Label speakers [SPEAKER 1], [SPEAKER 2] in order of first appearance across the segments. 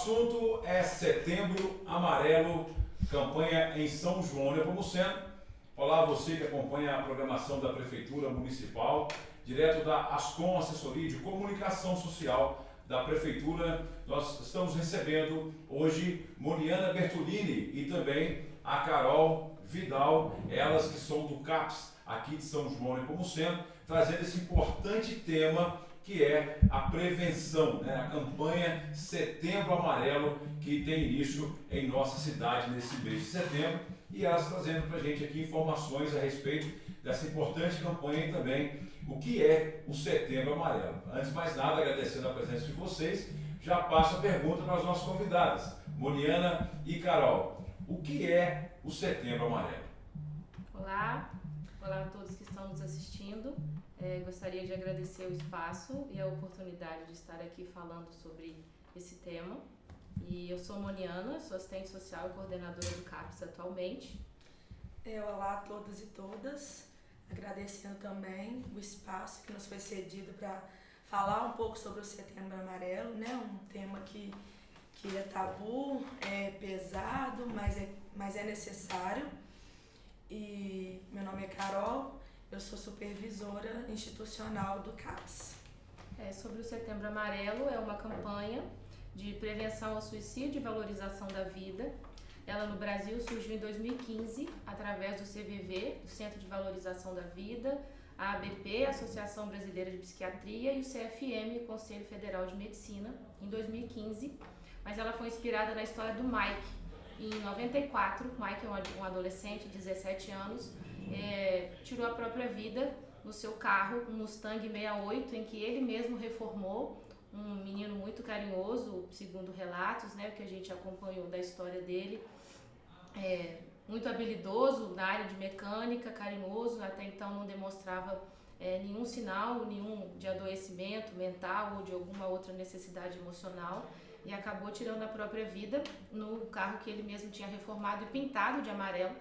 [SPEAKER 1] assunto é Setembro Amarelo, campanha em São João Nepomuceno. Olá, você que acompanha a programação da Prefeitura Municipal, direto da Ascom Assessoria de Comunicação Social da Prefeitura. Nós estamos recebendo hoje Moniana Bertolini e também a Carol Vidal, elas que são do CAPS aqui de São João Nepomuceno, trazendo esse importante tema que é a prevenção, né? A campanha Setembro Amarelo, que tem início em nossa cidade nesse mês de setembro, e elas trazendo para a gente aqui informações a respeito dessa importante campanha e também o que é o Setembro Amarelo. Antes de mais nada, agradecendo a presença de vocês, já passo a pergunta para as nossas convidadas, Moniana e Carol. O que é o Setembro Amarelo?
[SPEAKER 2] Olá a todos que estão nos assistindo. Gostaria de agradecer o espaço e a oportunidade de estar aqui falando sobre esse tema. E eu sou Moniana, sou assistente social e coordenadora do CAPS atualmente.
[SPEAKER 3] Olá a todos e todas, agradecendo também o espaço que nos foi cedido para falar um pouco sobre o Setembro Amarelo, né? Um tema que é tabu, é pesado, mas é necessário. E meu nome é Carol, eu sou supervisora institucional do CAPS.
[SPEAKER 2] Sobre o Setembro Amarelo, é uma campanha de prevenção ao suicídio e valorização da vida. Ela no Brasil surgiu em 2015 através do CVV, do Centro de Valorização da Vida, a ABP, Associação Brasileira de Psiquiatria, e o CFM, Conselho Federal de Medicina, em 2015. Mas ela foi inspirada na história do Mike. Em 94, Mike é um adolescente de 17 anos, tirou a própria vida no seu carro, um Mustang 68, em que ele mesmo reformou. Um menino muito carinhoso, segundo relatos, né, que a gente acompanhou da história dele, muito habilidoso na área de mecânica, carinhoso, até então não demonstrava nenhum sinal, nenhum de adoecimento mental ou de alguma outra necessidade emocional, e acabou tirando a própria vida no carro que ele mesmo tinha reformado e pintado de amarelo.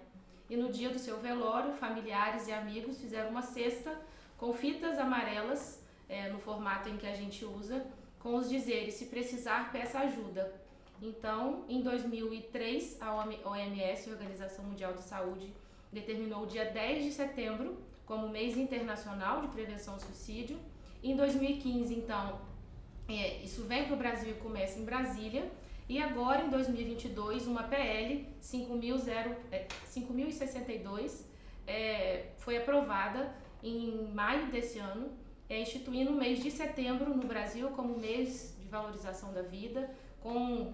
[SPEAKER 2] E no dia do seu velório, familiares e amigos fizeram uma cesta com fitas amarelas, no formato em que a gente usa, com os dizeres: se precisar, peça ajuda. Então, em 2003, a OMS, Organização Mundial de Saúde, determinou o dia 10 de setembro como mês internacional de prevenção ao suicídio. Em 2015, então, isso vem para o Brasil e começa em Brasília. E agora, em 2022, uma PL 5.062 foi aprovada em maio desse ano, instituindo o mês de setembro no Brasil como mês de valorização da vida, com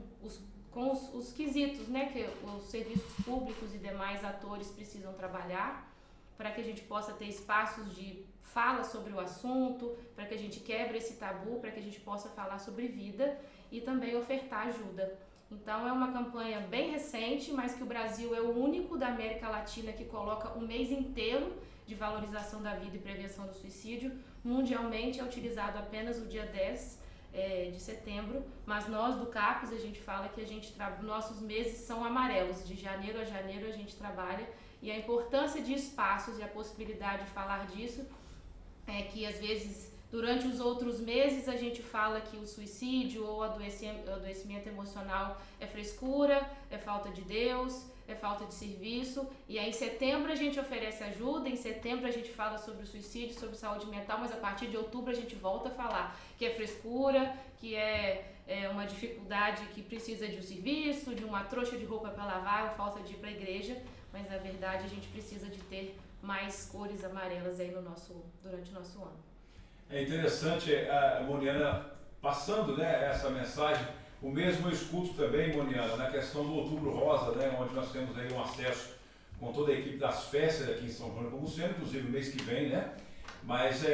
[SPEAKER 2] os quesitos, né, que os serviços públicos e demais atores precisam trabalhar, para que a gente possa ter espaços de fala sobre o assunto, para que a gente quebre esse tabu, para que a gente possa falar sobre vida e também ofertar ajuda. Então é uma campanha bem recente, mas que o Brasil é o único da América Latina que coloca um mês inteiro de valorização da vida e prevenção do suicídio. Mundialmente é utilizado apenas o dia 10 de setembro, mas nós do CAPS, a gente fala que nossos meses são amarelos, de janeiro a janeiro a gente trabalha, e a importância de espaços e a possibilidade de falar disso é que às vezes durante os outros meses a gente fala que o suicídio ou adoecimento emocional é frescura, é falta de Deus, é falta de serviço, e aí em setembro a gente oferece ajuda, em setembro a gente fala sobre o suicídio, sobre saúde mental, mas a partir de outubro a gente volta a falar que é frescura, que é uma dificuldade que precisa de um serviço, de uma trouxa de roupa para lavar, ou falta de ir para a igreja, mas na verdade a gente precisa de ter mais cores amarelas aí durante o nosso ano.
[SPEAKER 1] É interessante a Moniana passando, né, essa mensagem. O mesmo eu escuto também, Moniana, na questão do Outubro Rosa, né, onde nós temos aí um acesso com toda a equipe das festas aqui em São João Nepomuceno, inclusive no mês que vem, né? Mas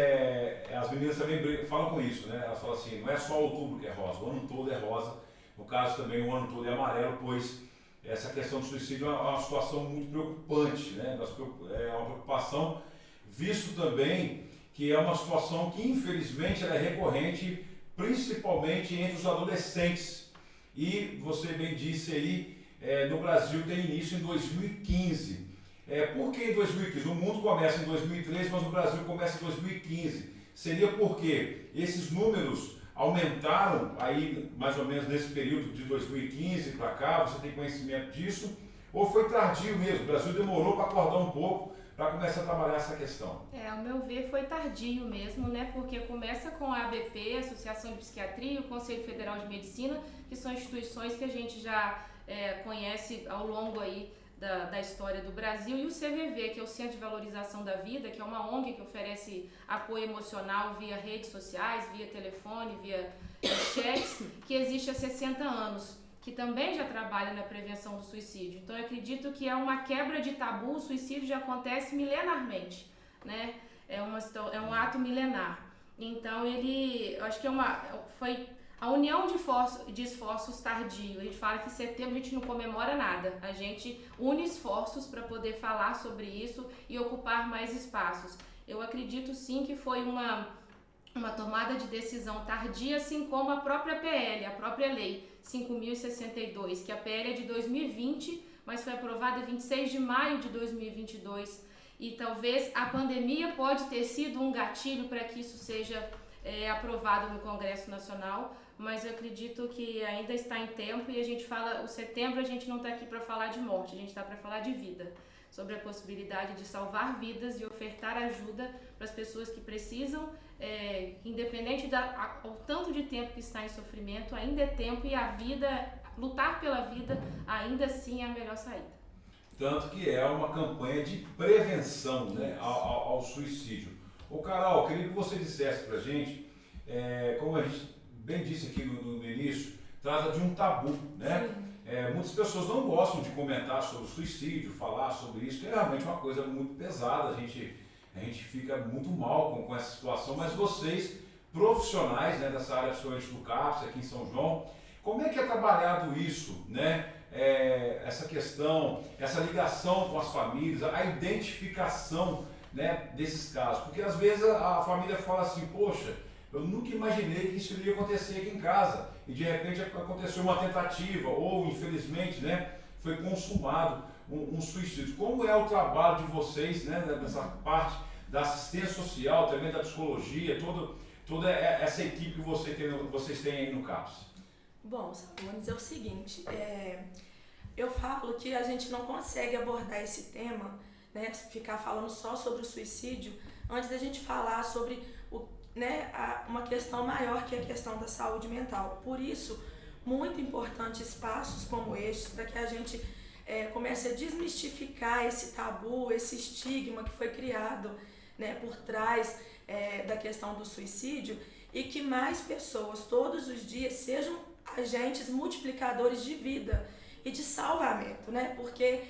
[SPEAKER 1] as meninas também falam com isso, né? Elas falam assim, não é só outubro que é rosa, o ano todo é rosa. No caso também o ano todo é amarelo, pois essa questão do suicídio é uma situação muito preocupante, né? É uma preocupação, visto também que é uma situação que infelizmente ela é recorrente, principalmente entre os adolescentes. E você bem disse aí, no Brasil tem início em 2015. Por que em 2015? O mundo começa em 2013, mas o Brasil começa em 2015. Seria porque esses números aumentaram aí mais ou menos nesse período de 2015 para cá? Você tem conhecimento disso? Ou foi tardio mesmo? O Brasil demorou para acordar um pouco para começar a trabalhar essa questão?
[SPEAKER 2] Ao meu ver, foi tardio mesmo, né? Porque começa com a ABP, Associação de Psiquiatria, e o Conselho Federal de Medicina, que são instituições que a gente já conhece ao longo aí da história do Brasil, e o CVV, que é o Centro de Valorização da Vida, que é uma ONG que oferece apoio emocional via redes sociais, via telefone, via chats, que existe há 60 anos, que também já trabalha na prevenção do suicídio. Então eu acredito que é uma quebra de tabu, o suicídio já acontece milenarmente, né? É um ato milenar. Então eu acho que foi a união de esforços tardio. A gente fala que em setembro a gente não comemora nada, a gente une esforços para poder falar sobre isso e ocupar mais espaços. Eu acredito sim que foi uma tomada de decisão tardia, assim como a própria PL, a própria lei 5.062, que a PL é de 2020, mas foi aprovada em 26 de maio de 2022. E talvez a pandemia pode ter sido um gatilho para que isso seja aprovado no Congresso Nacional, mas eu acredito que ainda está em tempo, e a gente fala, o setembro a gente não está aqui para falar de morte, a gente está para falar de vida, sobre a possibilidade de salvar vidas e ofertar ajuda para as pessoas que precisam, independente do tanto de tempo que está em sofrimento, ainda é tempo, e a vida, lutar pela vida, ainda assim é a melhor saída.
[SPEAKER 1] Tanto que é uma campanha de prevenção, né, ao suicídio. Ô Carol, queria que você dissesse pra gente, como a gente bem disse aqui no início, trata de um tabu, né? Muitas pessoas não gostam de comentar sobre o suicídio, falar sobre isso, que é realmente uma coisa muito pesada, a gente fica muito mal com essa situação, mas vocês, profissionais, né, dessa área, principalmente do CAPS, aqui em São João, como é que é trabalhado isso, né? Essa questão, essa ligação com as famílias, a identificação, né, desses casos, porque às vezes a família fala assim, poxa, eu nunca imaginei que isso iria acontecer aqui em casa, e de repente aconteceu uma tentativa, ou infelizmente, né, foi consumado um suicídio. Como é o trabalho de vocês, né, nessa parte da assistência social, também da psicologia, toda essa equipe que vocês têm aí no CAPS?
[SPEAKER 3] Bom, Sabonis, é o seguinte, eu falo que a gente não consegue abordar esse tema, né, ficar falando só sobre o suicídio, antes da gente falar sobre uma questão maior, que é a questão da saúde mental. Por isso, muito importante espaços como estes, para que a gente comece a desmistificar esse tabu, esse estigma que foi criado, né, por trás da questão do suicídio, e que mais pessoas todos os dias sejam agentes multiplicadores de vida e de salvamento, né? Porque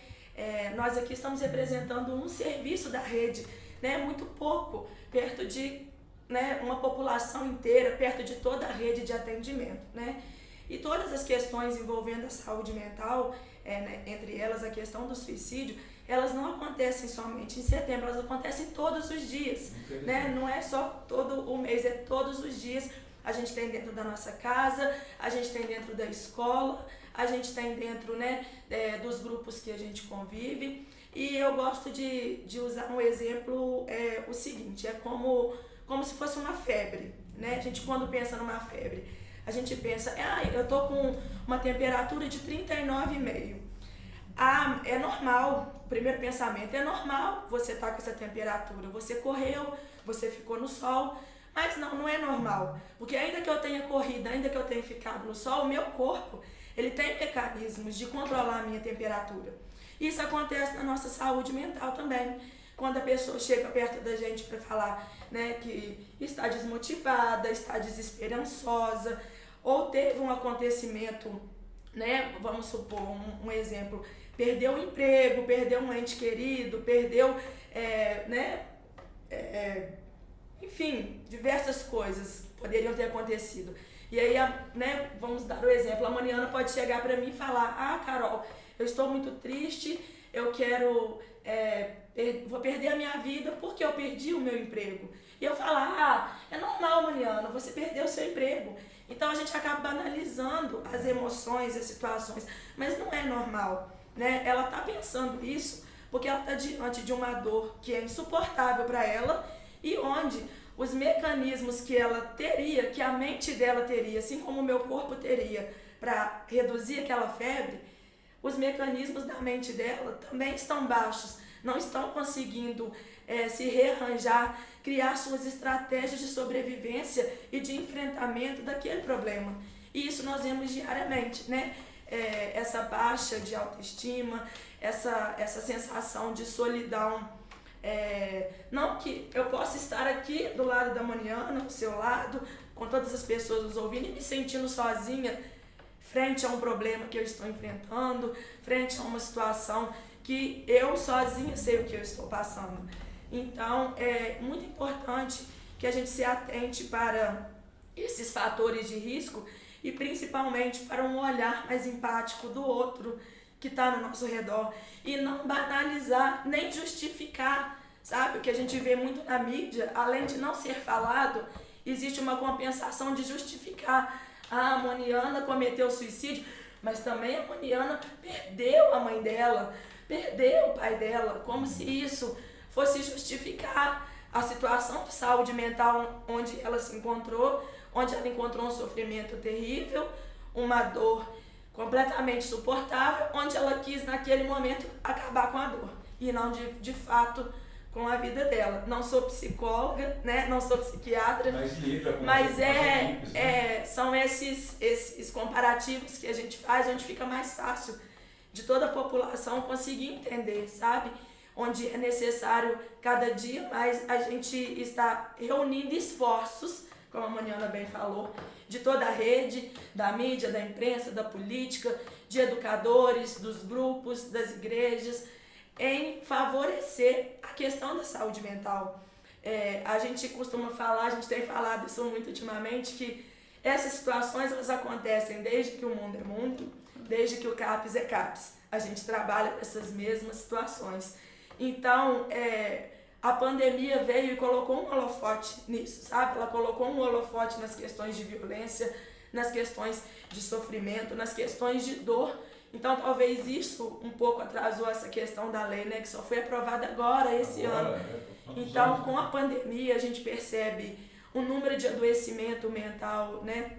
[SPEAKER 3] nós aqui estamos representando um serviço da rede, né? Muito pouco, perto de, né, uma população inteira, perto de toda a rede de atendimento, né? E todas as questões envolvendo a saúde mental, né, entre elas a questão do suicídio, elas não acontecem somente em setembro, elas acontecem todos os dias, né? Não é só todo o mês, é todos os dias. A gente tem dentro da nossa casa, a gente tem dentro da escola, a gente tem dentro, né, dos grupos que a gente convive. E eu gosto de usar um exemplo, o seguinte, é como se fosse uma febre, né? A gente, quando pensa numa febre, a gente pensa, eu tô com uma temperatura de 39,5. É normal, o primeiro pensamento, é normal você estar com essa temperatura, você correu, você ficou no sol. Mas não é normal, porque ainda que eu tenha corrido, ainda que eu tenha ficado no sol, o meu corpo, ele tem mecanismos de controlar a minha temperatura. Isso acontece na nossa saúde mental também. Quando a pessoa chega perto da gente para falar, né, que está desmotivada, está desesperançosa, ou teve um acontecimento, né, vamos supor, um exemplo, perdeu o emprego, perdeu um ente querido, perdeu, enfim, diversas coisas poderiam ter acontecido. E aí, né, vamos dar o exemplo, a Mariana pode chegar para mim e falar, Carol, eu estou muito triste, eu quero, vou perder a minha vida porque eu perdi o meu emprego. E eu falar, é normal, Mariana, você perdeu o seu emprego. Então a gente acaba banalizando as emoções, as situações, mas não é normal, né? Ela está pensando isso porque ela está diante de uma dor que é insuportável para ela, e onde os mecanismos que ela teria, que a mente dela teria, assim como o meu corpo teria, para reduzir aquela febre, os mecanismos da mente dela também estão baixos, não estão conseguindo se rearranjar, criar suas estratégias de sobrevivência e de enfrentamento daquele problema. E isso nós vemos diariamente, né? Essa baixa de autoestima, essa sensação de solidão. Não que eu possa estar aqui do lado da Moniana, do seu lado, com todas as pessoas nos ouvindo e me sentindo sozinha frente a um problema que eu estou enfrentando, frente a uma situação que eu sozinha sei o que eu estou passando. Então, é muito importante que a gente se atente para esses fatores de risco e principalmente para um olhar mais empático do outro que está no nosso redor e não banalizar nem justificar, sabe? O que a gente vê muito na mídia, além de não ser falado, existe uma compensação de justificar. A Moniana cometeu suicídio, mas também a Moniana perdeu a mãe dela, perdeu o pai dela, como se isso fosse justificar a situação de saúde mental onde ela se encontrou, onde ela encontrou um sofrimento terrível, uma dor completamente suportável, onde ela quis naquele momento acabar com a dor e não de fato com a vida dela. Não sou psicóloga, né? Não sou psiquiatra, mas são esses comparativos que a gente faz, onde fica mais fácil de toda a população conseguir entender, sabe? Onde é necessário cada dia mais a gente está reunindo esforços, como a Moniana bem falou, de toda a rede, da mídia, da imprensa, da política, de educadores, dos grupos, das igrejas, em favorecer a questão da saúde mental. A gente costuma falar, a gente tem falado isso muito ultimamente, que essas situações elas acontecem desde que o mundo é mundo, desde que o CAPS é CAPS. A gente trabalha com essas mesmas situações. Então, a pandemia veio e colocou um holofote nisso, sabe? Ela colocou um holofote nas questões de violência, nas questões de sofrimento, nas questões de dor. Então, talvez isso um pouco atrasou essa questão da lei, né? Que só foi aprovada agora, esse ano. Então, com a pandemia, a gente percebe um número de adoecimento mental, né?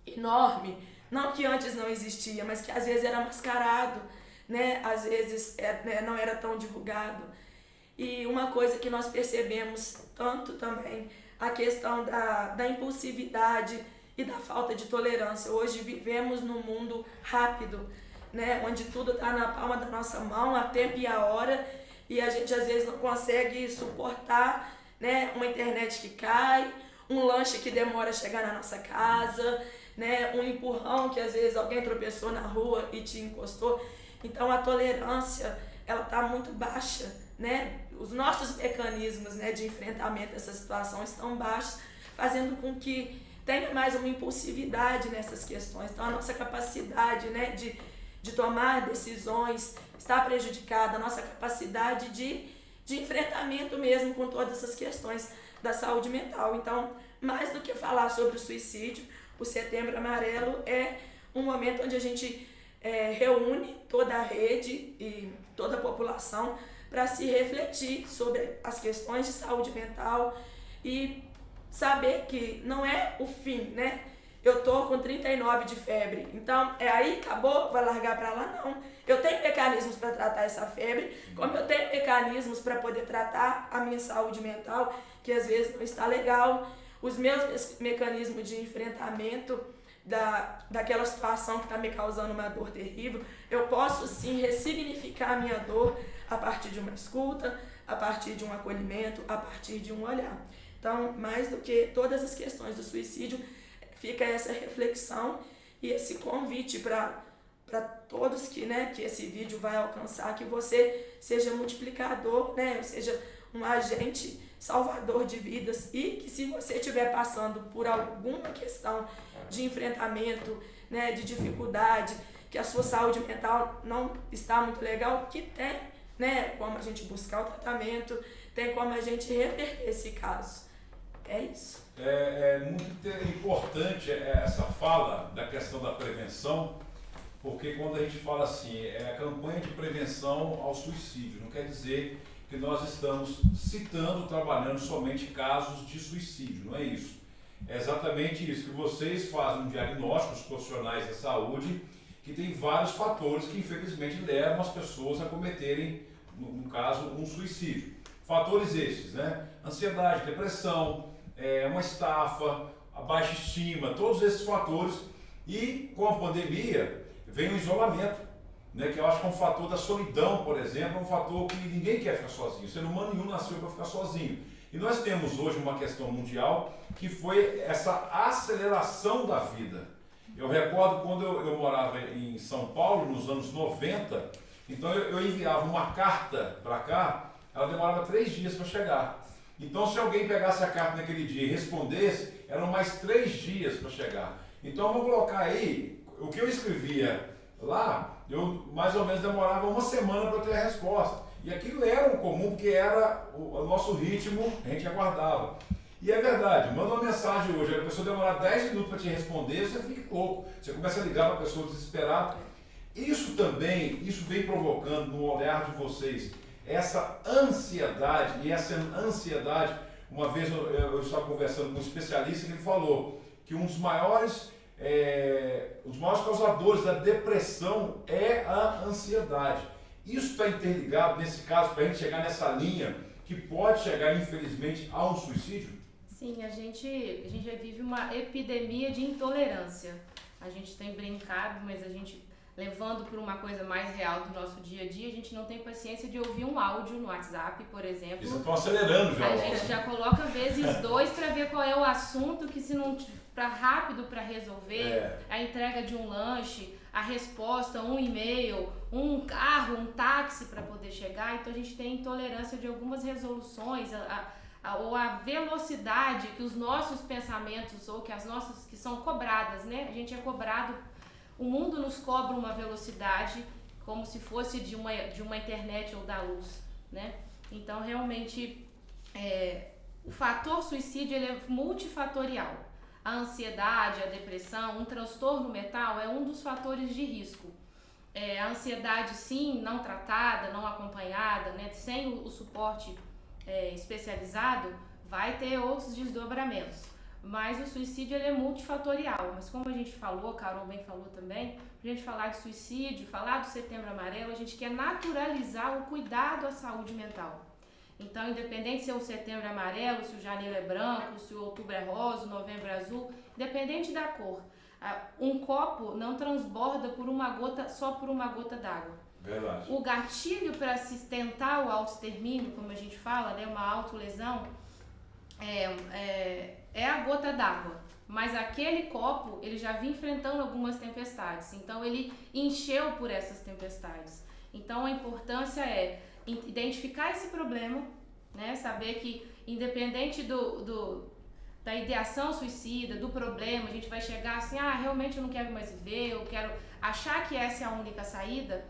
[SPEAKER 3] Enorme. Não que antes não existia, mas que às vezes era mascarado, né? Às vezes não era tão divulgado. E uma coisa que nós percebemos tanto também, a questão da impulsividade e da falta de tolerância. Hoje vivemos num mundo rápido, né? Onde tudo está na palma da nossa mão, a tempo e a hora, e a gente às vezes não consegue suportar, né? Uma internet que cai, um lanche que demora a chegar na nossa casa, né? Um empurrão que às vezes alguém tropeçou na rua e te encostou. Então a tolerância ela está muito baixa, né? Os nossos mecanismos, né, de enfrentamento dessa situação estão baixos, fazendo com que tenha mais uma impulsividade nessas questões. Então a nossa capacidade, né, de tomar decisões está prejudicada, a nossa capacidade de enfrentamento mesmo com todas essas questões da saúde mental. Então, mais do que falar sobre o suicídio, o Setembro Amarelo é um momento onde a gente reúne toda a rede e toda a população para se refletir sobre as questões de saúde mental e saber que não é o fim, né? Eu tô com 39 de febre, então aí acabou, vai largar para lá? Não. Eu tenho mecanismos para tratar essa febre, como eu tenho mecanismos para poder tratar a minha saúde mental, que às vezes não está legal, os meus mecanismos de enfrentamento daquela situação que está me causando uma dor terrível. Eu posso sim ressignificar a minha dor a partir de uma escuta, a partir de um acolhimento, a partir de um olhar. Então, mais do que todas as questões do suicídio, fica essa reflexão e esse convite para todos que esse vídeo vai alcançar, que você seja multiplicador, né? Seja um agente salvador de vidas, e que se você estiver passando por alguma questão de enfrentamento, né, de dificuldade, que a sua saúde mental não está muito legal, que tem, né, como a gente buscar o tratamento, tem como a gente reverter esse caso. É isso.
[SPEAKER 1] É muito importante essa fala da questão da prevenção, porque quando a gente fala assim, é a campanha de prevenção ao suicídio, não quer dizer que nós estamos citando, trabalhando somente casos de suicídio, não é isso. É exatamente isso, que vocês fazem um diagnóstico, os profissionais da saúde, que tem vários fatores que infelizmente levam as pessoas a cometerem, no caso, um suicídio. Fatores esses, né? Ansiedade, depressão, uma estafa, a baixa estima, todos esses fatores. E com a pandemia vem o isolamento, né? Que eu acho que é um fator da solidão, por exemplo, é um fator que ninguém quer ficar sozinho. O ser humano nenhum nasceu para ficar sozinho. E nós temos hoje uma questão mundial que foi essa aceleração da vida. Eu recordo quando eu morava em São Paulo, nos anos 90, então eu enviava uma carta para cá, ela demorava 3 dias para chegar. Então se alguém pegasse a carta naquele dia e respondesse, eram mais 3 dias para chegar. Então vamos colocar aí, o que eu escrevia lá, eu mais ou menos demorava 1 semana para ter a resposta. E aquilo era o comum, porque era o nosso ritmo, a gente aguardava. E é verdade, manda uma mensagem hoje, a pessoa demorar 10 minutos para te responder, você fica louco, você começa a ligar para a pessoa desesperada. Isso também, isso vem provocando no olhar de vocês, essa ansiedade, e essa ansiedade, uma vez eu estava conversando com um especialista que ele falou que um dos maiores causadores da depressão é a ansiedade. Isso está interligado, nesse caso, para a gente chegar nessa linha que pode chegar, infelizmente, a um suicídio?
[SPEAKER 2] Sim, a gente já vive uma epidemia de intolerância. A gente tem brincado, mas a gente, levando para uma coisa mais real do nosso dia a dia, a gente não tem paciência de ouvir um áudio no WhatsApp, por exemplo.
[SPEAKER 1] Eles estão acelerando já.
[SPEAKER 2] A gente já coloca vezes 2 para ver qual é o assunto, que se não para rápido para resolver, a entrega de um lanche, a resposta, um e-mail, um carro, um táxi para poder chegar. Então a gente tem intolerância de algumas resoluções, ou a velocidade que os nossos pensamentos, ou que as nossas, que são cobradas, né? A gente é cobrado, o mundo nos cobra uma velocidade como se fosse de uma internet ou da luz, né? Então realmente o fator suicídio ele é multifatorial. A ansiedade, a depressão, um transtorno mental é um dos fatores de risco. A ansiedade, sim, não tratada, não acompanhada, né, sem o suporte especializado, vai ter outros desdobramentos. Mas o suicídio ele é multifatorial. Mas como a gente falou, a Carol bem falou também, pra gente falar de suicídio, falar do Setembro Amarelo, a gente quer naturalizar o cuidado à saúde mental. Então, independente se é o Setembro Amarelo, se o Janeiro é branco, se o Outubro é rosa, o Novembro é azul, independente da cor, um copo não transborda só por uma gota d'água.
[SPEAKER 1] Verdade.
[SPEAKER 2] O gatilho para se tentar o autoextermínio, como a gente fala, né, uma autolesão, é a gota d'água. Mas aquele copo, ele já vinha enfrentando algumas tempestades, então ele encheu por essas tempestades. Então a importância é identificar esse problema, né? Saber que independente da ideação suicida, do problema, a gente vai chegar assim, realmente eu não quero mais viver, eu quero achar que essa é a única saída,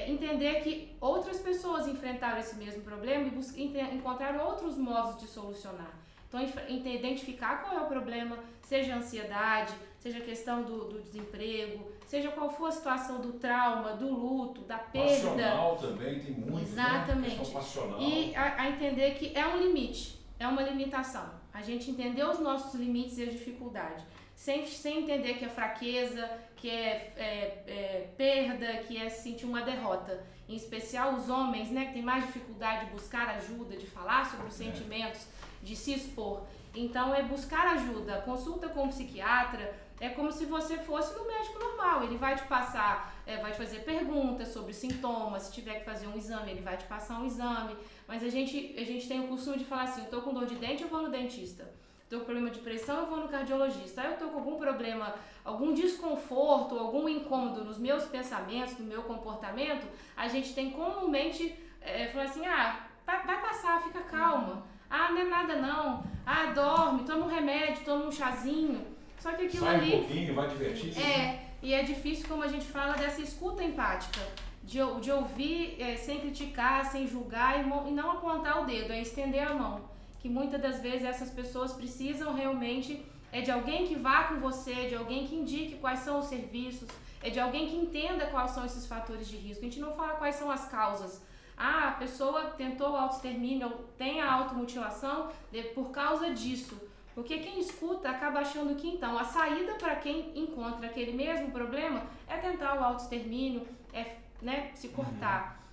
[SPEAKER 2] entender que outras pessoas enfrentaram esse mesmo problema e encontraram outros modos de solucionar. Então, identificar qual é o problema, seja a ansiedade, seja a questão do desemprego, seja qual for a situação do trauma, do luto, da perda.
[SPEAKER 1] Passional também tem muito.
[SPEAKER 2] Exatamente.
[SPEAKER 1] Né? Questão passional.
[SPEAKER 2] E a entender que é um limite, é uma limitação. A gente entender os nossos limites e as dificuldades. Sem entender que é fraqueza, que é perda, que é sentir uma derrota. Em especial os homens, né, que têm mais dificuldade de buscar ajuda, de falar sobre os sentimentos, de se expor. Então é buscar ajuda, consulta com um psiquiatra, é como se você fosse no médico normal, ele vai te passar, vai te fazer perguntas sobre sintomas, se tiver que fazer um exame, ele vai te passar um exame, mas a gente tem o costume de falar assim, eu tô com dor de dente, eu vou no dentista, tô com problema de pressão, eu vou no cardiologista, eu tô com algum problema, algum desconforto, algum incômodo nos meus pensamentos, no meu comportamento, a gente tem comumente, falar assim, vai passar, fica calma. Não é nada não. Dorme, toma um remédio, toma um chazinho. Só que aquilo
[SPEAKER 1] sai
[SPEAKER 2] ali...
[SPEAKER 1] um pouquinho, vai divertir.
[SPEAKER 2] E é difícil, como a gente fala, dessa escuta empática. De ouvir sem criticar, sem julgar e não apontar o dedo, é estender a mão. Que muitas das vezes essas pessoas precisam realmente de alguém que vá com você, de alguém que indique quais são os serviços, de alguém que entenda quais são esses fatores de risco. A gente não fala quais são as causas. Ah, a pessoa tentou o autoextermínio ou tem a automutilação por causa disso. Porque quem escuta acaba achando que então a saída para quem encontra aquele mesmo problema é tentar o autoextermínio, é, né, se cortar.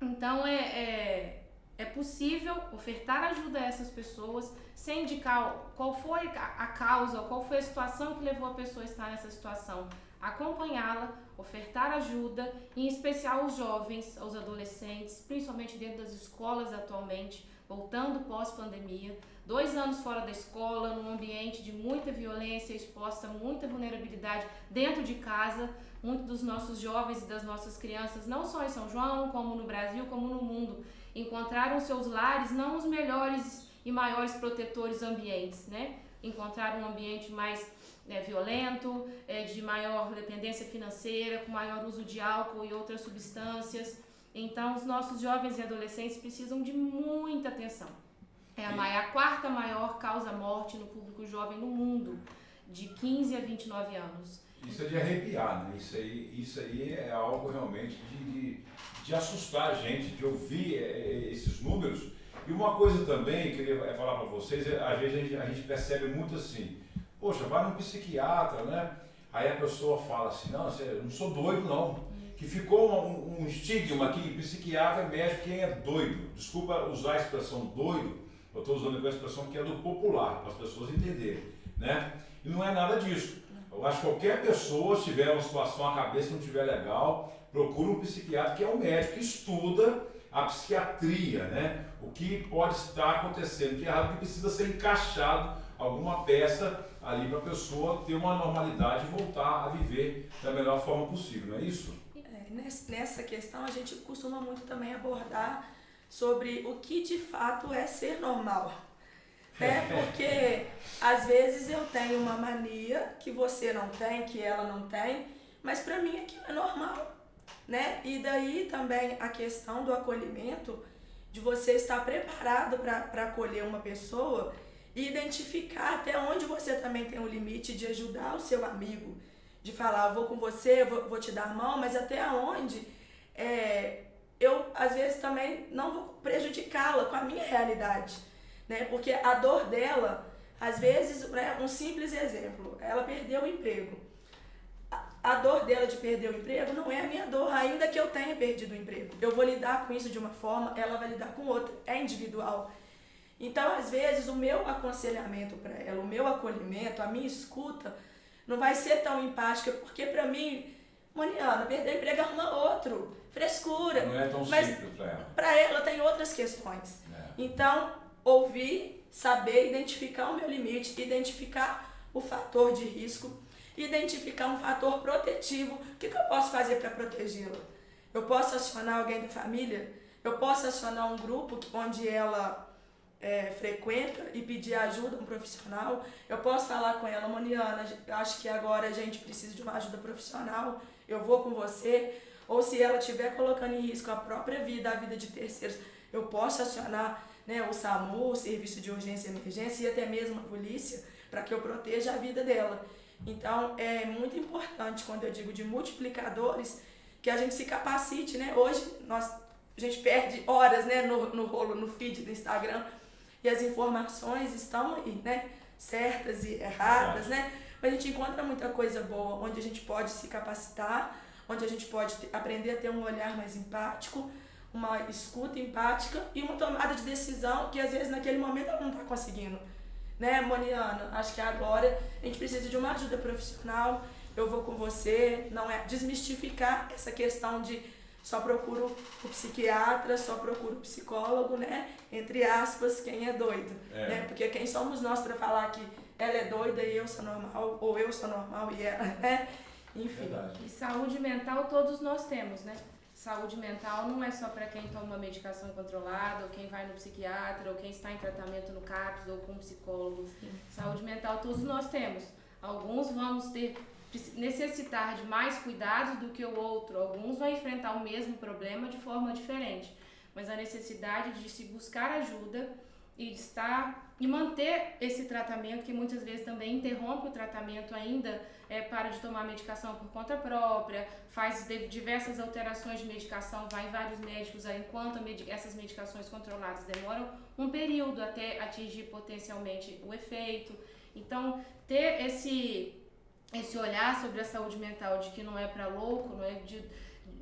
[SPEAKER 2] Então é possível ofertar ajuda a essas pessoas sem indicar qual foi a causa, qual foi a situação que levou a pessoa a estar nessa situação. Acompanhá-la, ofertar ajuda, em especial aos jovens, aos adolescentes, principalmente dentro das escolas atualmente, voltando pós-pandemia. 2 anos fora da escola, num ambiente de muita violência, exposta a muita vulnerabilidade dentro de casa. Muitos dos nossos jovens e das nossas crianças, não só em São João, como no Brasil, como no mundo, encontraram seus lares não os melhores e maiores protetores ambientes, né? Encontraram um ambiente mais violento, de maior dependência financeira, com maior uso de álcool e outras substâncias. Então, os nossos jovens e adolescentes precisam de muita atenção. É a 4ª maior causa-morte no público jovem no mundo, de 15 a 29 anos.
[SPEAKER 1] Isso é de arrepiar, né? Isso aí é algo realmente de assustar a gente, de ouvir esses números. E uma coisa também que eu queria falar para vocês, às vezes a gente percebe muito assim, poxa, vai num psiquiatra, né? Aí a pessoa fala assim, não, eu não sou doido não. Que ficou um estigma aqui, psiquiatra, médico, quem é doido. Desculpa usar a expressão doido, eu estou usando a expressão que é do popular, para as pessoas entenderem, né? E não é nada disso. Eu acho que qualquer pessoa, se tiver uma situação, a cabeça não estiver legal, procura um psiquiatra, que é um médico que estuda a psiquiatria, né? O que pode estar acontecendo de errado, que precisa ser encaixado alguma peça ali para a pessoa ter uma normalidade e voltar a viver da melhor forma possível, não é isso?
[SPEAKER 3] Nessa questão a gente costuma muito também abordar sobre o que de fato é ser normal. Porque às vezes eu tenho uma mania que você não tem, que ela não tem, mas para mim aquilo é normal, né? E daí também a questão do acolhimento, de você estar preparado para acolher uma pessoa e identificar até onde você também tem o limite de ajudar o seu amigo, de falar, vou com você, vou te dar a mão, mas até onde eu às vezes também não vou prejudicá-la com a minha realidade. Né? Porque a dor dela, às vezes, né, um simples exemplo, ela perdeu o emprego. A dor dela de perder o emprego não é a minha dor, ainda que eu tenha perdido o emprego. Eu vou lidar com isso de uma forma, ela vai lidar com outra, é individual. Então, às vezes, o meu aconselhamento para ela, o meu acolhimento, a minha escuta, não vai ser tão empática, porque para mim, Moniana, perder o emprego arruma outro, frescura.
[SPEAKER 1] Não é tão simples para ela.
[SPEAKER 3] Para ela tem outras questões. Então, ouvir, saber identificar o meu limite, identificar o fator de risco, identificar um fator protetivo. O que eu posso fazer para protegê-la? Eu posso acionar alguém da família? Eu posso acionar um grupo onde ela frequenta e pedir ajuda a um profissional? Eu posso falar com ela, Moniana, acho que agora a gente precisa de uma ajuda profissional, eu vou com você. Ou se ela estiver colocando em risco a própria vida, a vida de terceiros, eu posso acionar, né, o SAMU, o Serviço de Urgência e Emergência, e até mesmo a polícia, para que eu proteja a vida dela. Então, é muito importante, quando eu digo de multiplicadores, que a gente se capacite, né? Hoje, a gente perde horas, né, no feed do Instagram, e as informações estão aí, né, certas e erradas, né? Mas a gente encontra muita coisa boa, onde a gente pode se capacitar, onde a gente pode aprender a ter um olhar mais empático, uma escuta empática e uma tomada de decisão que às vezes naquele momento ela não está conseguindo. Né, Moniana? Acho que agora a gente precisa de uma ajuda profissional, eu vou com você, não é desmistificar essa questão de só procuro o psiquiatra, só procuro o psicólogo, né? Entre aspas, quem é doido. Né? Porque quem somos nós para falar que ela é doida e eu sou normal, ou eu sou normal e ela, né? Enfim.
[SPEAKER 2] E saúde mental todos nós temos, né? Saúde mental não é só para quem toma uma medicação controlada, ou quem vai no psiquiatra, ou quem está em tratamento no CAPS, ou com um psicólogo. Sim. Saúde mental todos nós temos. Alguns vamos necessitar de mais cuidados do que o outro, alguns vão enfrentar o mesmo problema de forma diferente. Mas a necessidade de se buscar ajuda e manter esse tratamento, que muitas vezes também interrompe o tratamento ainda, para de tomar medicação por conta própria, faz diversas alterações de medicação, vai em vários médicos, aí, enquanto essas medicações controladas demoram um período até atingir potencialmente o efeito. Então, ter esse olhar sobre a saúde mental de que não é para louco, não é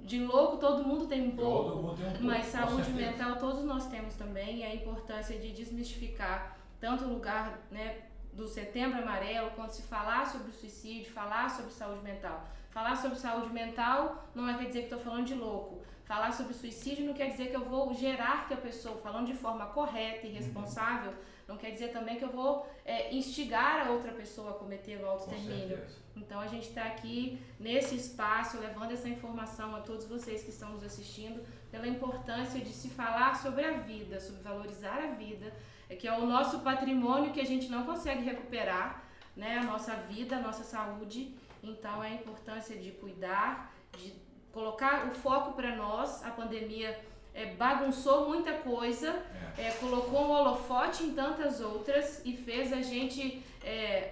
[SPEAKER 2] de louco todo mundo tem um pouco, mas saúde mental todos nós temos também, e a importância de desmistificar tanto o lugar, né, do Setembro Amarelo, quando se falar sobre o suicídio, falar sobre saúde mental. Falar sobre saúde mental não quer dizer que estou falando de louco. Falar sobre suicídio não quer dizer que eu vou gerar que a pessoa, falando de forma correta e responsável, não quer dizer também que eu vou instigar a outra pessoa a cometer o autoextermínio. Então a gente está aqui nesse espaço levando essa informação a todos vocês que estão nos assistindo, pela importância de se falar sobre a vida, sobre valorizar a vida, que é o nosso patrimônio que a gente não consegue recuperar, né? A nossa vida, a nossa saúde. Então é a importância de cuidar, de colocar o foco para nós. A pandemia bagunçou muita coisa, colocou um holofote em tantas outras e fez a gente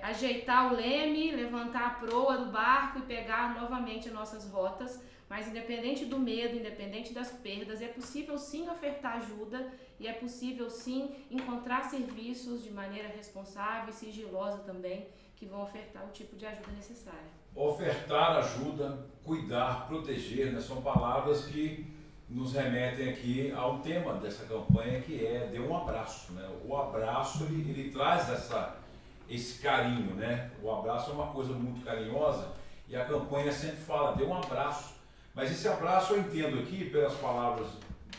[SPEAKER 2] ajeitar o leme, levantar a proa do barco e pegar novamente as nossas rotas. Mas independente do medo, independente das perdas, é possível sim ofertar ajuda e é possível sim encontrar serviços de maneira responsável e sigilosa também, que vão ofertar o tipo de ajuda necessária.
[SPEAKER 1] Ofertar ajuda, cuidar, proteger, né? São palavras que nos remetem aqui ao tema dessa campanha, que é Dê um Abraço, né? O abraço, ele traz esse carinho, né? O abraço é uma coisa muito carinhosa e a campanha sempre fala, dê um abraço. Mas esse abraço eu entendo aqui, pelas palavras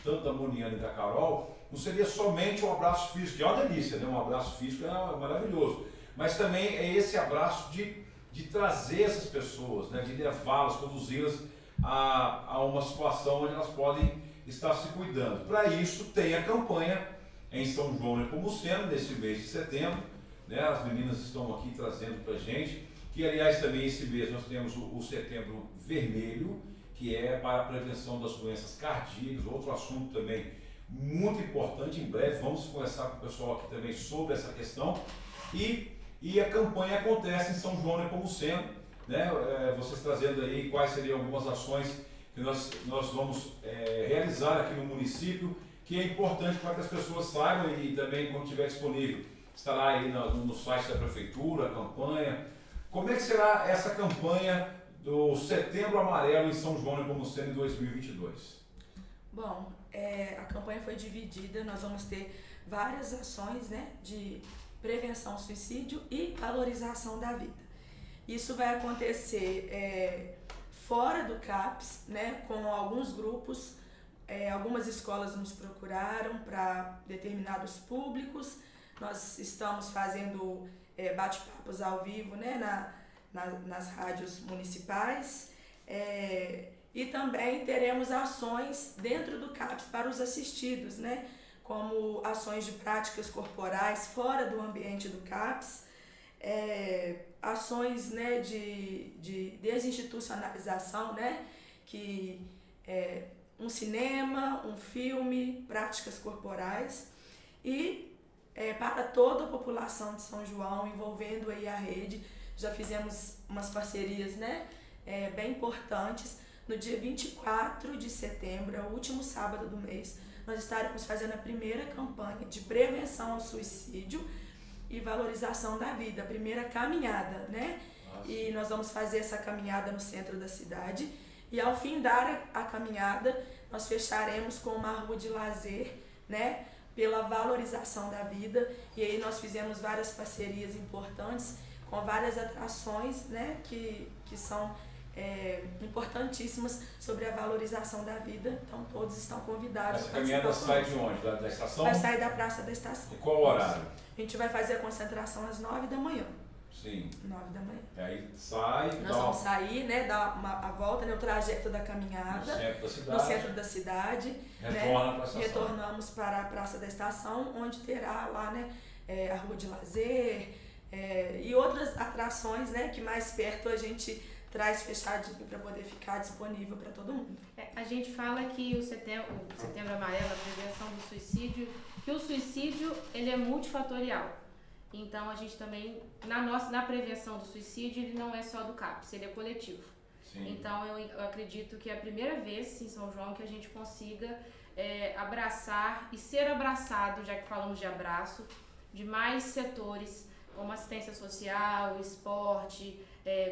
[SPEAKER 1] tanto da Moniana e da Carol, não seria somente um abraço físico, que é uma delícia, né? Um abraço físico é maravilhoso, mas também é esse abraço de trazer essas pessoas, né? De levá-las, conduzi-las a uma situação onde elas podem estar se cuidando. Para isso tem a campanha em São João Nepomuceno, nesse mês de setembro, né? As meninas estão aqui trazendo para a gente, que aliás também esse mês nós temos o Setembro Vermelho, que é para a prevenção das doenças cardíacas, outro assunto também muito importante. Em breve vamos conversar com o pessoal aqui também sobre essa questão. E a campanha acontece em São João Nepomuceno, né? Vocês trazendo aí quais seriam algumas ações que nós vamos realizar aqui no município, que é importante para que as pessoas saibam, e também quando estiver disponível, estará aí no site da Prefeitura, a campanha. Como é que será essa campanha do Setembro Amarelo em São João Nepomuceno em 2022?
[SPEAKER 3] Bom, a campanha foi dividida, nós vamos ter várias ações, né, de prevenção ao suicídio e valorização da vida. Isso vai acontecer fora do CAPS, né, com alguns grupos, algumas escolas nos procuraram para determinados públicos. Nós estamos fazendo bate-papos ao vivo, né, nas rádios municipais, e também teremos ações dentro do CAPS para os assistidos, né, como ações de práticas corporais fora do ambiente do CAPS, ações, né, de desinstitucionalização, né, que um cinema, um filme, práticas corporais, e para toda a população de São João, envolvendo aí a rede. Já fizemos umas parcerias, né, bem importantes. No dia 24 de setembro, é o último sábado do mês, nós estaremos fazendo a primeira campanha de prevenção ao suicídio e valorização da vida, a primeira caminhada, né? Nossa. E nós vamos fazer essa caminhada no centro da cidade, e ao findar a caminhada, nós fecharemos com uma rua de lazer, né, pela valorização da vida. E aí nós fizemos várias parcerias importantes com várias atrações, né, que são importantíssimas sobre a valorização da vida. Então todos estão convidados.
[SPEAKER 1] Essa caminhada sai de onde? Da estação?
[SPEAKER 3] Vai sair da Praça da Estação.
[SPEAKER 1] E qual o horário?
[SPEAKER 3] A gente vai fazer a concentração às 9 da manhã.
[SPEAKER 1] Sim.
[SPEAKER 3] 9 da manhã.
[SPEAKER 1] E aí sai...
[SPEAKER 3] Nós vamos sair, né, dar a volta, né, o trajeto da caminhada. No centro da cidade.
[SPEAKER 1] Retorna para a estação.
[SPEAKER 3] Retornamos para a Praça da Estação, onde terá lá, né, a rua de lazer e outras atrações, né, que mais perto a gente traz fechadinho para poder ficar disponível para todo mundo.
[SPEAKER 2] A gente fala que o Setembro Amarelo, a prevenção do suicídio, que o suicídio ele é multifatorial. Então a gente também, na prevenção do suicídio, ele não é só do CAPS, ele é coletivo.
[SPEAKER 1] Sim.
[SPEAKER 2] Então eu acredito que é a primeira vez em São João que a gente consiga abraçar e ser abraçado, já que falamos de abraço, de mais setores, como assistência social, esporte,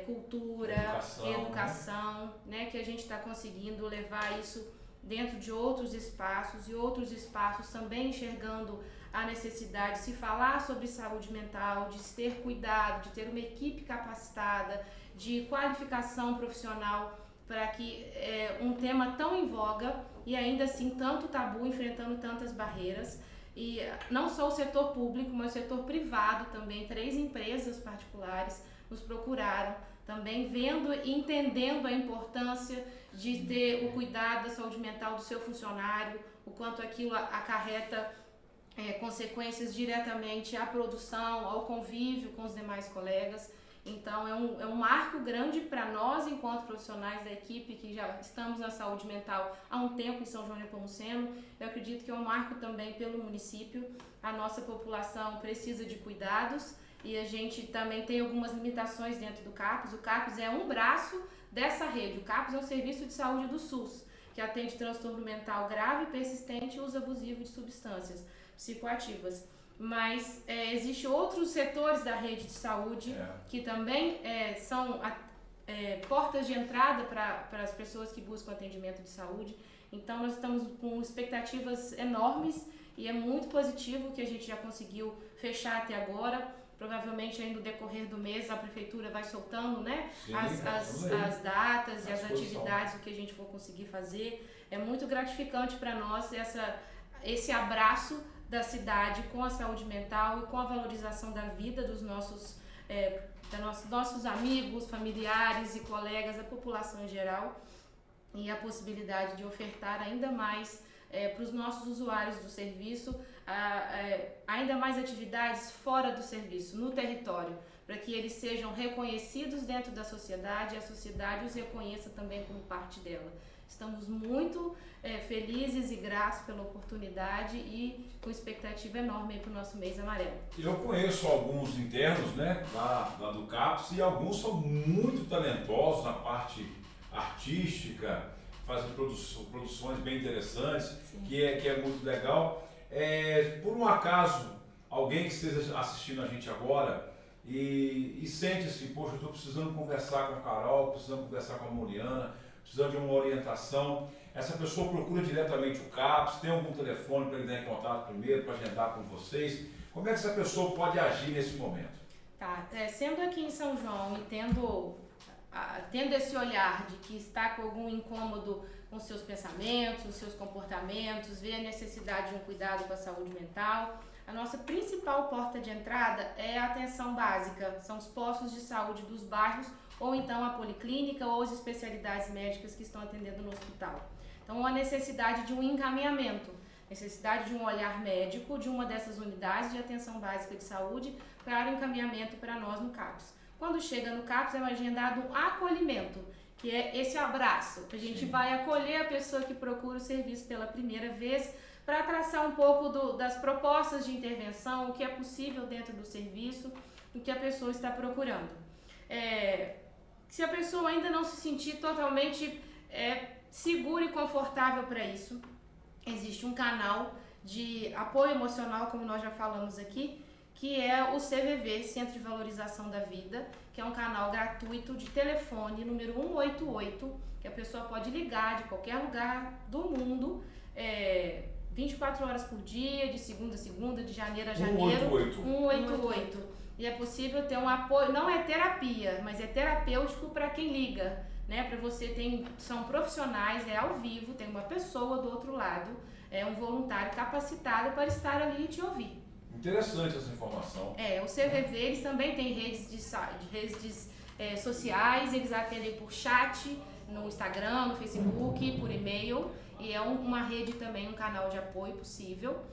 [SPEAKER 2] cultura, educação, né? Que a gente está conseguindo levar isso dentro de outros espaços e outros espaços também enxergando a necessidade de se falar sobre saúde mental, de se ter cuidado, de ter uma equipe capacitada, de qualificação profissional para que um tema tão em voga e ainda assim tanto tabu, enfrentando tantas barreiras. E não só o setor público, mas o setor privado também, 3 empresas particulares nos procuraram, também vendo e entendendo a importância de ter o cuidado da saúde mental do seu funcionário, o quanto aquilo acarreta consequências diretamente à produção, ao convívio com os demais colegas. Então é um marco grande para nós enquanto profissionais da equipe que já estamos na saúde mental há um tempo em São João Nepomuceno. Eu acredito que é um marco também pelo município. A nossa população precisa de cuidados e a gente também tem algumas limitações dentro do CAPS. O CAPS é um braço dessa rede. O CAPS é um serviço de saúde do SUS, que atende transtorno mental grave, persistente e uso abusivo de substâncias psicoativas. Mas existem outros setores da rede de saúde que também são portas de entrada para as pessoas que buscam atendimento de saúde. Então nós estamos com expectativas enormes e é muito positivo que a gente já conseguiu fechar até agora. Provavelmente ainda no decorrer do mês a prefeitura vai soltando, né? Sim, as datas e as atividades, o que a gente for conseguir fazer. É muito gratificante para nós esse abraço da cidade com a saúde mental e com a valorização da vida dos nossos amigos, familiares e colegas, da população em geral, e a possibilidade de ofertar ainda mais para os nossos usuários do serviço, ainda mais atividades fora do serviço, no território, para que eles sejam reconhecidos dentro da sociedade e a sociedade os reconheça também como parte dela. Estamos muito felizes e gratos pela oportunidade e com expectativa enorme para o nosso mês amarelo.
[SPEAKER 1] Eu conheço alguns internos, né, lá do CAPS, e alguns são muito talentosos na parte artística, fazem produções bem interessantes, que é muito legal. Por um acaso, alguém que esteja assistindo a gente agora e sente assim, poxa, eu estou precisando conversar com a Carol, precisando conversar com a Moriana, precisando de uma orientação, essa pessoa procura diretamente o CAPS, tem algum telefone para ele dar em contato primeiro, para agendar com vocês? Como é que essa pessoa pode agir nesse momento?
[SPEAKER 2] Tá, sendo aqui em São João e tendo esse olhar de que está com algum incômodo com seus pensamentos, os seus comportamentos, vê a necessidade de um cuidado com a saúde mental, a nossa principal porta de entrada é a atenção básica, são os postos de saúde dos bairros ou então a policlínica ou as especialidades médicas que estão atendendo no hospital. Então, a necessidade de um encaminhamento, necessidade de um olhar médico de uma dessas unidades de atenção básica de saúde para o encaminhamento para nós no CAPS. Quando chega no CAPS, é agendado um acolhimento, que é esse abraço, que a gente vai acolher a pessoa que procura o serviço pela primeira vez, para traçar um pouco das propostas de intervenção, o que é possível dentro do serviço, o que a pessoa está procurando. Se a pessoa ainda não se sentir totalmente segura e confortável para isso, existe um canal de apoio emocional, como nós já falamos aqui, que é o CVV, Centro de Valorização da Vida, que é um canal gratuito de telefone, número 188, que a pessoa pode ligar de qualquer lugar do mundo, 24 horas por dia, de segunda a segunda, de janeiro a janeiro. 188. E é possível ter um apoio, não é terapia, mas é terapêutico para quem liga, né? Para você são profissionais, é ao vivo, tem uma pessoa do outro lado, é um voluntário capacitado para estar ali e te ouvir.
[SPEAKER 1] Interessante essa informação.
[SPEAKER 2] O CVV, eles também têm redes sociais, eles atendem por chat, no Instagram, no Facebook, por e-mail, e é uma rede também, um canal de apoio possível.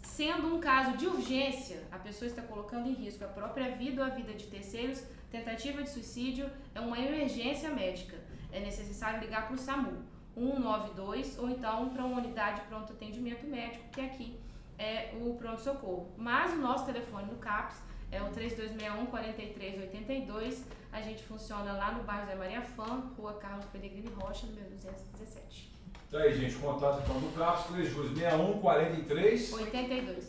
[SPEAKER 2] Sendo um caso de urgência, a pessoa está colocando em risco a própria vida ou a vida de terceiros, Tentativa de suicídio é uma emergência médica. É necessário ligar para o SAMU 192 ou então para uma unidade de pronto atendimento médico, que aqui é o pronto-socorro. Mas o nosso telefone no CAPS é o 3261-4382. A gente funciona lá no bairro Zé Maria Fã, Rua Carlos Peregrini Rocha, número 217.
[SPEAKER 1] Então aí, gente, contato então do CAPS,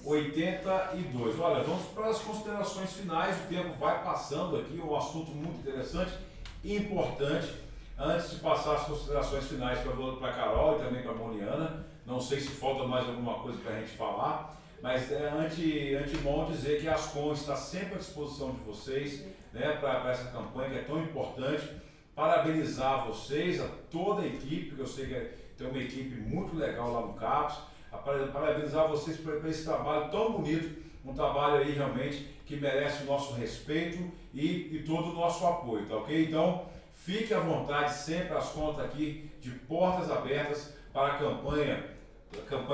[SPEAKER 1] 3261-4382. Olha, vamos para as considerações finais, o tempo vai passando aqui, um assunto muito interessante e importante. Antes de passar as considerações finais para a Carol e também para a Moniana, não sei se falta mais alguma coisa para a gente falar, mas antemão dizer que a Ascom está sempre à disposição de vocês, né, para essa campanha que é tão importante. Parabenizar vocês, a toda a equipe, porque eu sei que tem uma equipe muito legal lá no CAPS, parabenizar vocês por esse trabalho tão bonito, um trabalho aí realmente que merece o nosso respeito e todo o nosso apoio, tá ok? Então, fique à vontade, sempre as contas aqui de portas abertas para a campanha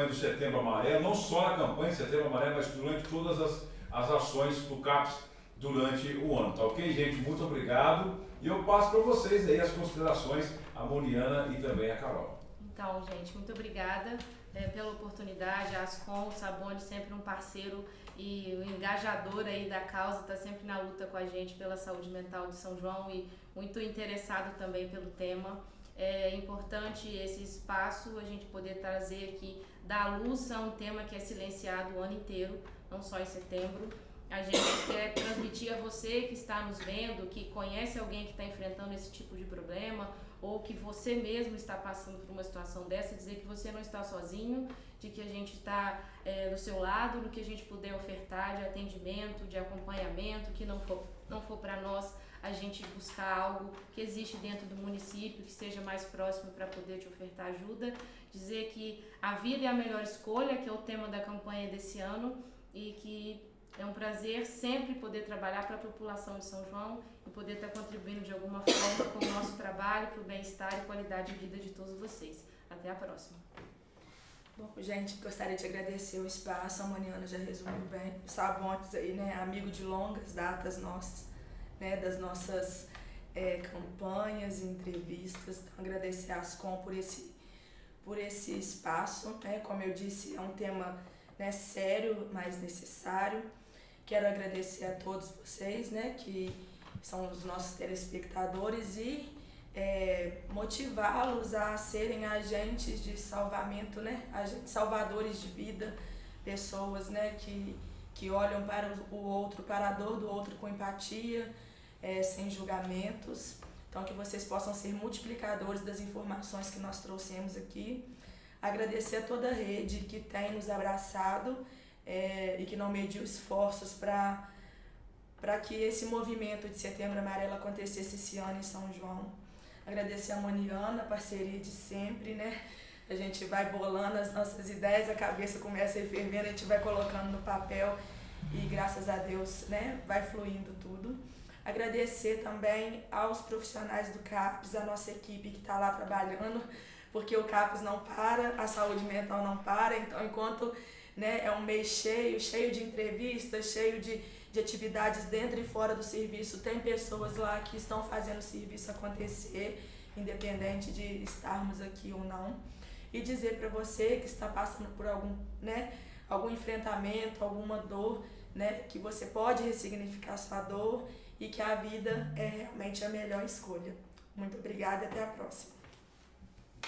[SPEAKER 1] do Setembro Amarelo, não só a campanha de Setembro Amarelo, mas durante todas as ações do CAPS durante o ano, tá ok, gente? Muito obrigado. E eu passo para vocês aí as considerações, a Moniana e também a Carol.
[SPEAKER 2] Então, gente, muito obrigada pela oportunidade. A Ascom, o Sabone, sempre um parceiro e um engajador aí da causa, está sempre na luta com a gente pela saúde mental de São João e muito interessado também pelo tema. É importante esse espaço, a gente poder trazer aqui, dar luz a um tema que é silenciado o ano inteiro, não só em setembro. A gente quer transmitir a você que está nos vendo, que conhece alguém que está enfrentando esse tipo de problema, ou que você mesmo está passando por uma situação dessa, dizer que você não está sozinho, de que a gente está do seu lado, no que a gente puder ofertar de atendimento, de acompanhamento, que não for para nós, a gente buscar algo que existe dentro do município, que esteja mais próximo para poder te ofertar ajuda. Dizer que a vida é a melhor escolha, que é o tema da campanha desse ano, e que é um prazer sempre poder trabalhar para a população de São João e poder estar contribuindo de alguma forma com o nosso trabalho, para o bem-estar e qualidade de vida de todos vocês. Até a próxima.
[SPEAKER 3] Bom, gente, gostaria de agradecer o espaço, a Moniana já resumiu bem. O Sabontes aí, né, amigo de longas datas nossas, né, das nossas campanhas e entrevistas. Então, agradecer a Ascom por esse espaço, né, como eu disse, é um tema, né, sério, mas necessário. Quero agradecer a todos vocês, né, que são os nossos telespectadores e motivá-los a serem agentes de salvamento, né, agentes salvadores de vida, pessoas, né, que olham para o outro, para a dor do outro com empatia, sem julgamentos. Então, que vocês possam ser multiplicadores das informações que nós trouxemos aqui. Agradecer a toda a rede que tem nos abraçado e que não mediu esforços para que esse movimento de Setembro Amarelo acontecesse esse ano em São João. Agradecer a Moniana, a parceria de sempre, né? A gente vai bolando as nossas ideias, a cabeça começa a ir fervendo, a gente vai colocando no papel e graças a Deus, né, vai fluindo tudo. Agradecer também aos profissionais do CAPS, a nossa equipe que está lá trabalhando, porque o CAPS não para, a saúde mental não para, então enquanto, né, é um mês cheio de entrevistas, cheio de atividades dentro e fora do serviço, tem pessoas lá que estão fazendo o serviço acontecer, independente de estarmos aqui ou não. E dizer para você que está passando por algum enfrentamento, alguma dor, né, que você pode ressignificar sua dor e que a vida é realmente a melhor escolha. Muito obrigada e até a próxima.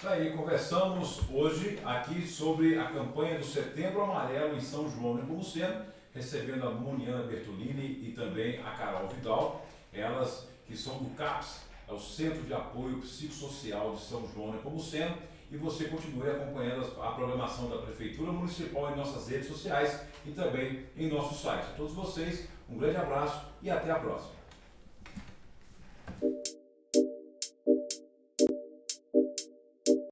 [SPEAKER 1] Aí, conversamos hoje aqui sobre a campanha do Setembro Amarelo em São João de Nepomuceno, recebendo a Moniana Bertolini e também a Carol Vidal, elas que são do CAPS, é o Centro de Apoio Psicossocial de São João de Nepomuceno, e você continue acompanhando a programação da Prefeitura Municipal em nossas redes sociais e também em nosso site. A todos vocês, um grande abraço e até a próxima.